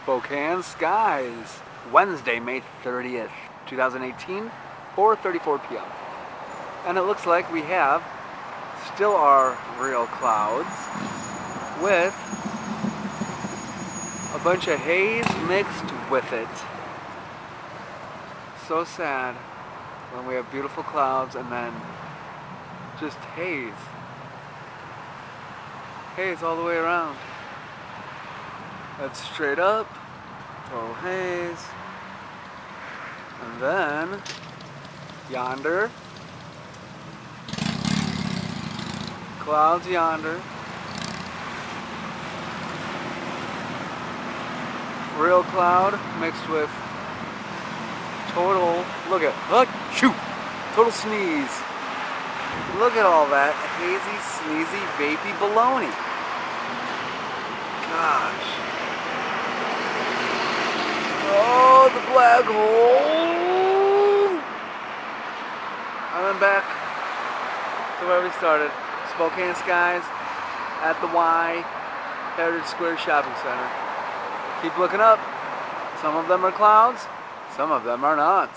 Spokanes Skies, Wednesday, May 30th, 2018, 4:34 p.m. And it looks like we have still our real clouds with a bunch of haze mixed with it. So sad when we have beautiful clouds and then just haze. Haze all the way around. That's straight up, total haze. And then, yonder, clouds yonder. Real cloud mixed with total, look at, total sneeze. Look at all that hazy, sneezy, vapey baloney. Gosh. Oh, the black hole. And then back to where we started. Spokanes Skies at the Y Heritage Square Shopping Center. Keep looking up. Some of them are clouds, some of them are not.